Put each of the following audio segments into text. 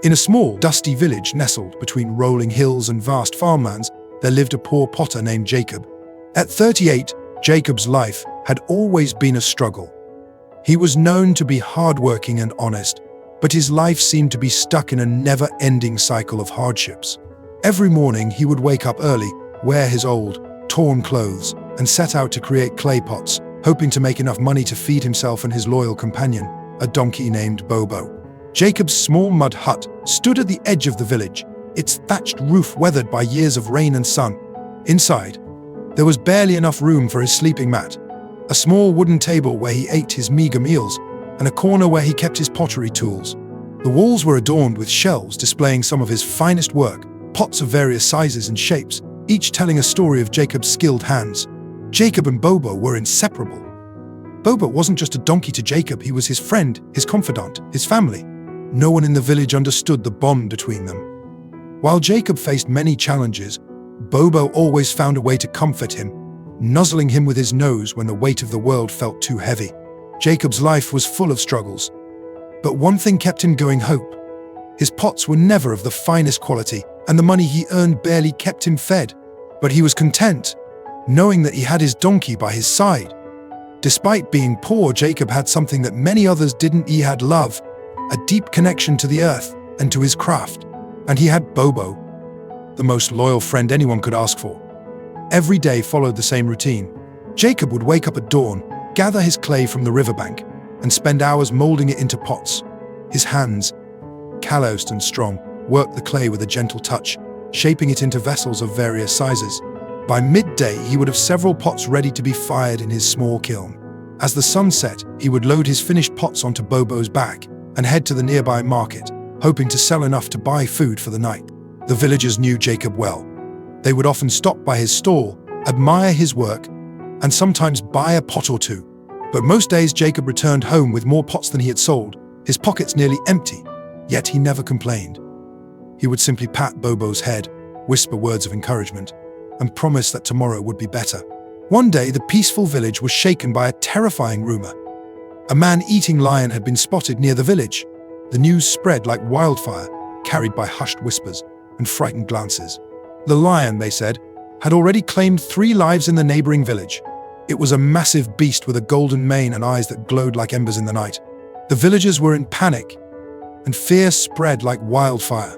In a small, dusty village nestled between rolling hills and vast farmlands, there lived a poor potter named Jacob. At 38, Jacob's life had always been a struggle. He was known to be hardworking and honest, but his life seemed to be stuck in a never-ending cycle of hardships. Every morning he would wake up early, wear his old, torn clothes, and set out to create clay pots, hoping to make enough money to feed himself and his loyal companion, a donkey named Bobo. Jacob's small mud hut stood at the edge of the village, its thatched roof weathered by years of rain and sun. Inside, there was barely enough room for his sleeping mat, a small wooden table where he ate his meager meals, and a corner where he kept his pottery tools. The walls were adorned with shelves displaying some of his finest work, pots of various sizes and shapes, each telling a story of Jacob's skilled hands. Jacob and Bobo were inseparable. Bobo wasn't just a donkey to Jacob, he was his friend, his confidant, his family. No one in the village understood the bond between them. While Jacob faced many challenges, Bobo always found a way to comfort him, nuzzling him with his nose when the weight of the world felt too heavy. Jacob's life was full of struggles, but one thing kept him going: hope. His pots were never of the finest quality, and the money he earned barely kept him fed. But he was content, knowing that he had his donkey by his side. Despite being poor, Jacob had something that many others didn't. He had love, a deep connection to the earth and to his craft. And he had Bobo, the most loyal friend anyone could ask for. Every day followed the same routine. Jacob would wake up at dawn, gather his clay from the riverbank, and spend hours molding it into pots. His hands, calloused and strong, worked the clay with a gentle touch, shaping it into vessels of various sizes. By midday, he would have several pots ready to be fired in his small kiln. As the sun set, he would load his finished pots onto Bobo's back and head to the nearby market, hoping to sell enough to buy food for the night. The villagers knew Jacob well. They would often stop by his stall, admire his work, and sometimes buy a pot or two. But most days Jacob returned home with more pots than he had sold, his pockets nearly empty, yet he never complained. He would simply pat Bobo's head, whisper words of encouragement, and promise that tomorrow would be better. One day, the peaceful village was shaken by a terrifying rumor. A man-eating lion had been spotted near the village. The news spread like wildfire, carried by hushed whispers and frightened glances. The lion, they said, had already claimed 3 lives in the neighboring village. It was a massive beast with a golden mane and eyes that glowed like embers in the night. The villagers were in panic, and fear spread like wildfire.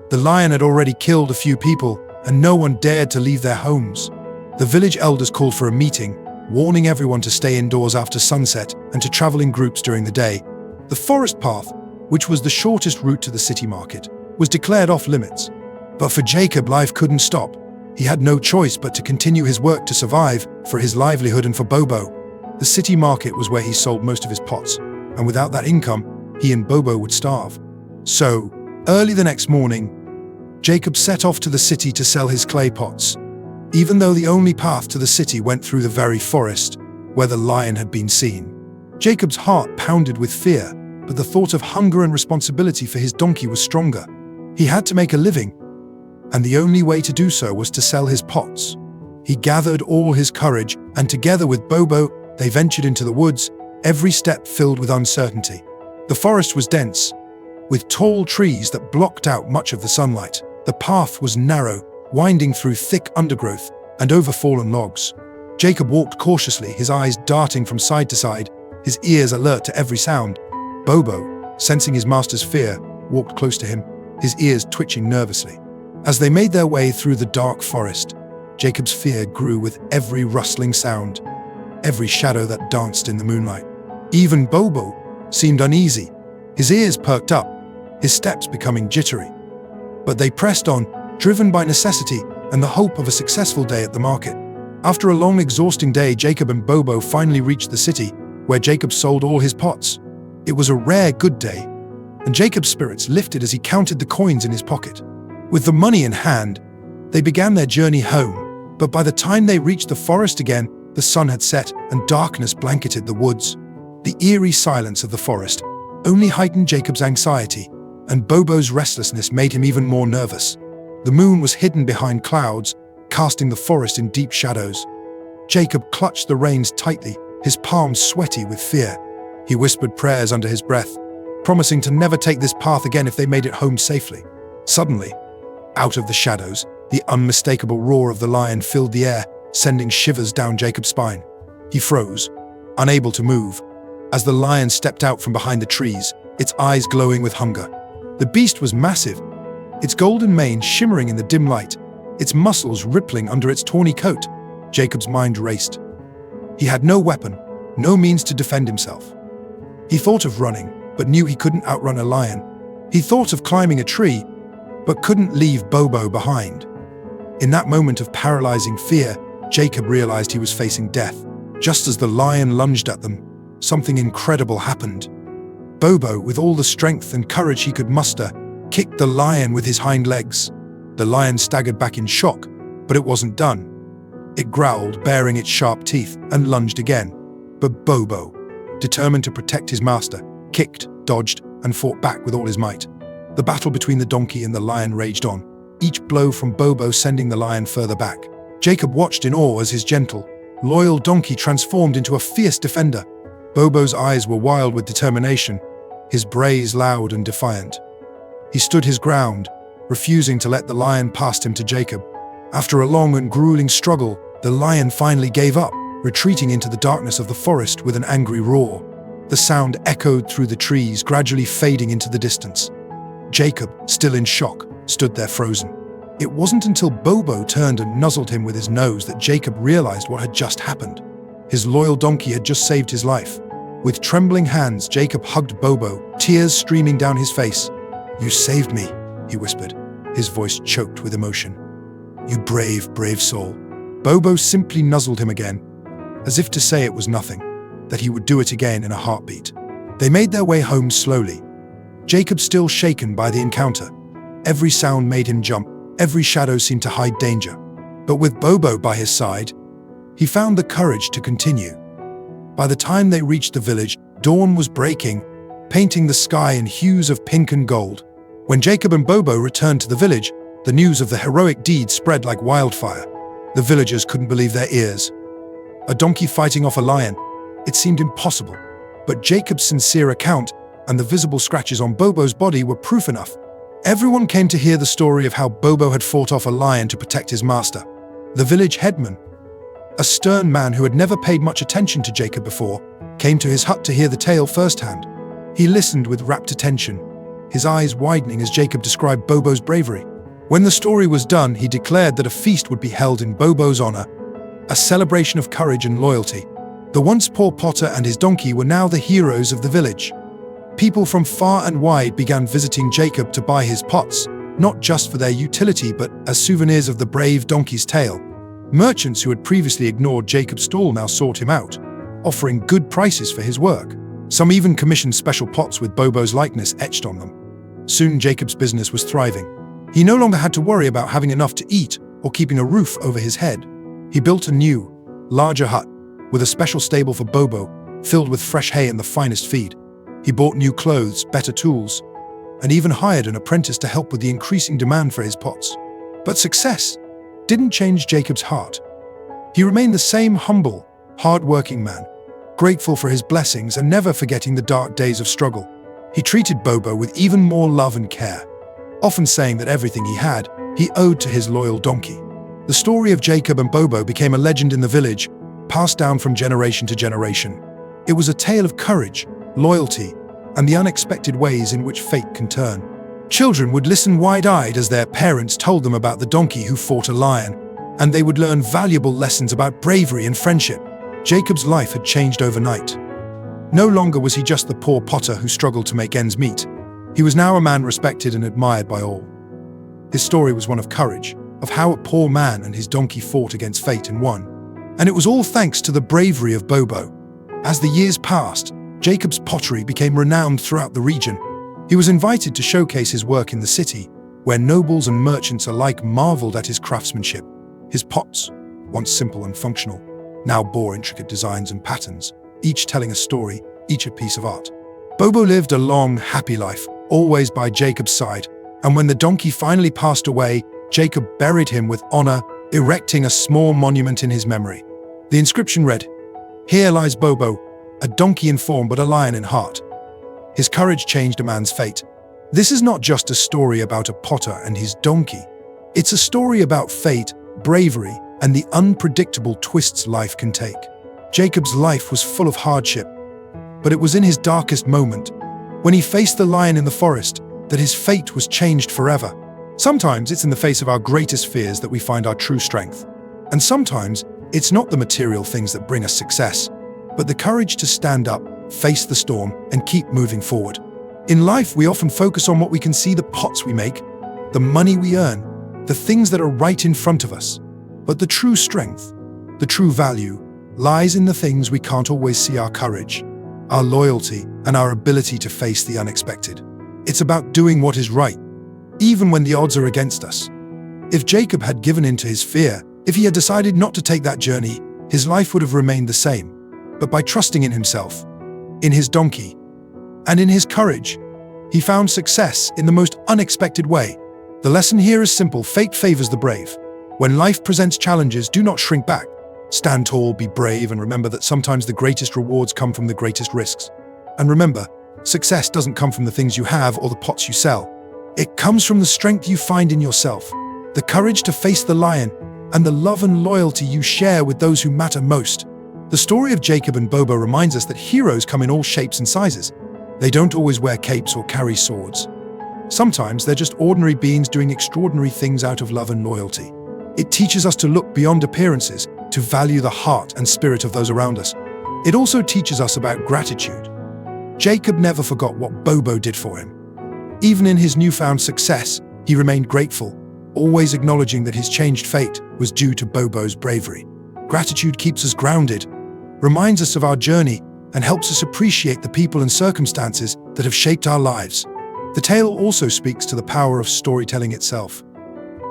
The lion had already killed a few people, and no one dared to leave their homes. The village elders called for a meeting, warning everyone to stay indoors after sunset and to travel in groups during the day. The forest path, which was the shortest route to the city market, was declared off limits. But for Jacob, life couldn't stop. He had no choice but to continue his work to survive, for his livelihood and for Bobo. The city market was where he sold most of his pots, and without that income, he and Bobo would starve. So, early the next morning, Jacob set off to the city to sell his clay pots, even though the only path to the city went through the very forest where the lion had been seen. Jacob's heart pounded with fear, but the thought of hunger and responsibility for his donkey was stronger. He had to make a living, and the only way to do so was to sell his pots. He gathered all his courage, and together with Bobo, they ventured into the woods, every step filled with uncertainty. The forest was dense, with tall trees that blocked out much of the sunlight. The path was narrow, winding through thick undergrowth and over fallen logs. Jacob walked cautiously, his eyes darting from side to side, his ears alert to every sound. Bobo, sensing his master's fear, walked close to him, his ears twitching nervously. As they made their way through the dark forest, Jacob's fear grew with every rustling sound, every shadow that danced in the moonlight. Even Bobo seemed uneasy, his ears perked up, his steps becoming jittery. But they pressed on, driven by necessity and the hope of a successful day at the market. After a long, exhausting day, Jacob and Bobo finally reached the city, where Jacob sold all his pots. It was a rare good day, and Jacob's spirits lifted as he counted the coins in his pocket. With the money in hand, they began their journey home, but by the time they reached the forest again, the sun had set and darkness blanketed the woods. The eerie silence of the forest only heightened Jacob's anxiety, and Bobo's restlessness made him even more nervous. The moon was hidden behind clouds, casting the forest in deep shadows. Jacob clutched the reins tightly, his palms sweaty with fear. He whispered prayers under his breath, promising to never take this path again if they made it home safely. Suddenly, out of the shadows, the unmistakable roar of the lion filled the air, sending shivers down Jacob's spine. He froze, unable to move, as the lion stepped out from behind the trees, its eyes glowing with hunger. The beast was massive, its golden mane shimmering in the dim light, its muscles rippling under its tawny coat. Jacob's mind raced. He had no weapon, no means to defend himself. He thought of running, but knew he couldn't outrun a lion. He thought of climbing a tree, but couldn't leave Bobo behind. In that moment of paralyzing fear, Jacob realized he was facing death. Just as the lion lunged at them, something incredible happened. Bobo, with all the strength and courage he could muster, kicked the lion with his hind legs. The lion staggered back in shock, but it wasn't done. It growled, baring its sharp teeth, and lunged again. But Bobo, determined to protect his master, kicked, dodged, and fought back with all his might. The battle between the donkey and the lion raged on, each blow from Bobo sending the lion further back. Jacob watched in awe as his gentle, loyal donkey transformed into a fierce defender. Bobo's eyes were wild with determination, his brays loud and defiant. He stood his ground, refusing to let the lion pass him to Jacob. After a long and grueling struggle, the lion finally gave up, retreating into the darkness of the forest with an angry roar. The sound echoed through the trees, gradually fading into the distance. Jacob, still in shock, stood there frozen. It wasn't until Bobo turned and nuzzled him with his nose that Jacob realized what had just happened. His loyal donkey had just saved his life. With trembling hands, Jacob hugged Bobo, tears streaming down his face. "You saved me," he whispered, his voice choked with emotion. "You brave, brave soul." Bobo simply nuzzled him again, as if to say it was nothing, that he would do it again in a heartbeat. They made their way home slowly, Jacob still shaken by the encounter. Every sound made him jump, every shadow seemed to hide danger. But with Bobo by his side, he found the courage to continue. By the time they reached the village, dawn was breaking, painting the sky in hues of pink and gold. When Jacob and Bobo returned to the village, the news of the heroic deed spread like wildfire. The villagers couldn't believe their ears. A donkey fighting off a lion. It seemed impossible. But Jacob's sincere account and the visible scratches on Bobo's body were proof enough. Everyone came to hear the story of how Bobo had fought off a lion to protect his master. The village headman, a stern man who had never paid much attention to Jacob before, came to his hut to hear the tale firsthand. He listened with rapt attention, his eyes widening as Jacob described Bobo's bravery. When the story was done, he declared that a feast would be held in Bobo's honor, a celebration of courage and loyalty. The once poor potter and his donkey were now the heroes of the village. People from far and wide began visiting Jacob to buy his pots, not just for their utility but as souvenirs of the brave donkey's tale. Merchants who had previously ignored Jacob's stall now sought him out, offering good prices for his work. Some even commissioned special pots with Bobo's likeness etched on them. Soon Jacob's business was thriving. He no longer had to worry about having enough to eat or keeping a roof over his head. He built a new, larger hut with a special stable for Bobo, filled with fresh hay and the finest feed. He bought new clothes, better tools, and even hired an apprentice to help with the increasing demand for his pots. But success didn't change Jacob's heart. He remained the same humble, hard-working man, grateful for his blessings and never forgetting the dark days of struggle. He treated Bobo with even more love and care, often saying that everything he had, he owed to his loyal donkey. The story of Jacob and Bobo became a legend in the village, passed down from generation to generation. It was a tale of courage, loyalty, and the unexpected ways in which fate can turn. Children would listen wide-eyed as their parents told them about the donkey who fought a lion, and they would learn valuable lessons about bravery and friendship. Jacob's life had changed overnight. No longer was he just the poor potter who struggled to make ends meet. He was now a man respected and admired by all. His story was one of courage, of how a poor man and his donkey fought against fate and won. And it was all thanks to the bravery of Bobo. As the years passed, Jacob's pottery became renowned throughout the region. He was invited to showcase his work in the city, where nobles and merchants alike marveled at his craftsmanship. His pots, once simple and functional, now bore intricate designs and patterns, each telling a story, each a piece of art. Bobo lived a long, happy life, always by Jacob's side, and when the donkey finally passed away, Jacob buried him with honor, erecting a small monument in his memory. The inscription read, "Here lies Bobo, a donkey in form but a lion in heart." his courage changed a man's fate. This is not just a story about a potter and his donkey. It's a story about fate, bravery, and the unpredictable twists life can take. Jacob's life was full of hardship, but it was in his darkest moment, when he faced the lion in the forest, that his fate was changed forever. Sometimes it's in the face of our greatest fears that we find our true strength. And sometimes it's not the material things that bring us success, but the courage to stand up, face the storm, and keep moving forward. In life, we often focus on what we can see, the pots we make, the money we earn, the things that are right in front of us. But the true strength, the true value, lies in the things we can't always see: our courage, our loyalty, and our ability to face the unexpected. It's about doing what is right, even when the odds are against us. If Jacob had given in to his fear, if he had decided not to take that journey, his life would have remained the same. But by trusting in himself, in his donkey, and in his courage, he found success in the most unexpected way. The lesson here is simple: fate favors the brave. When life presents challenges, do not shrink back. Stand tall, be brave, and remember that sometimes the greatest rewards come from the greatest risks. And remember, success doesn't come from the things you have or the pots you sell. It comes from the strength you find in yourself, the courage to face the lion, and the love and loyalty you share with those who matter most. The story of Jacob and Bobo reminds us that heroes come in all shapes and sizes. They don't always wear capes or carry swords. Sometimes they're just ordinary beings doing extraordinary things out of love and loyalty. It teaches us to look beyond appearances, to value the heart and spirit of those around us. It also teaches us about gratitude. Jacob never forgot what Bobo did for him. Even in his newfound success, he remained grateful, always acknowledging that his changed fate was due to Bobo's bravery. Gratitude keeps us grounded, reminds us of our journey, and helps us appreciate the people and circumstances that have shaped our lives. The tale also speaks to the power of storytelling itself.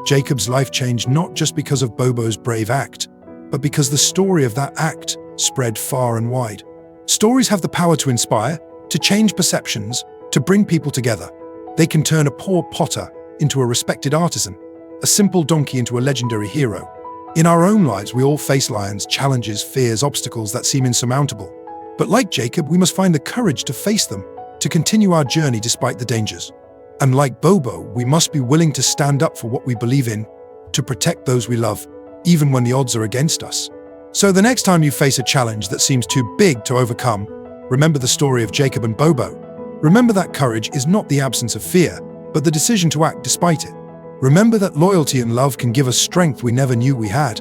Jacob's life changed not just because of Bobo's brave act, but because the story of that act spread far and wide. Stories have the power to inspire, to change perceptions, to bring people together. They can turn a poor potter into a respected artisan, a simple donkey into a legendary hero. In our own lives, we all face lions, challenges, fears, obstacles that seem insurmountable. But like Jacob, we must find the courage to face them, to continue our journey despite the dangers. And like Bobo, we must be willing to stand up for what we believe in, to protect those we love, even when the odds are against us. So the next time you face a challenge that seems too big to overcome, remember the story of Jacob and Bobo. Remember that courage is not the absence of fear, but the decision to act despite it. Remember that loyalty and love can give us strength we never knew we had.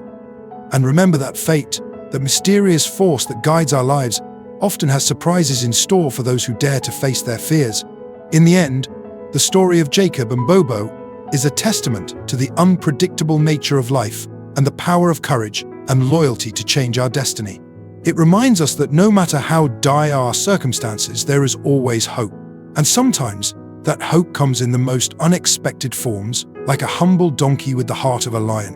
And remember that fate, that mysterious force that guides our lives, often has surprises in store for those who dare to face their fears. In the end, the story of Jacob and Bobo is a testament to the unpredictable nature of life and the power of courage and loyalty to change our destiny. It reminds us that no matter how dire our circumstances, there is always hope. And sometimes, that hope comes in the most unexpected forms, like a humble donkey with the heart of a lion.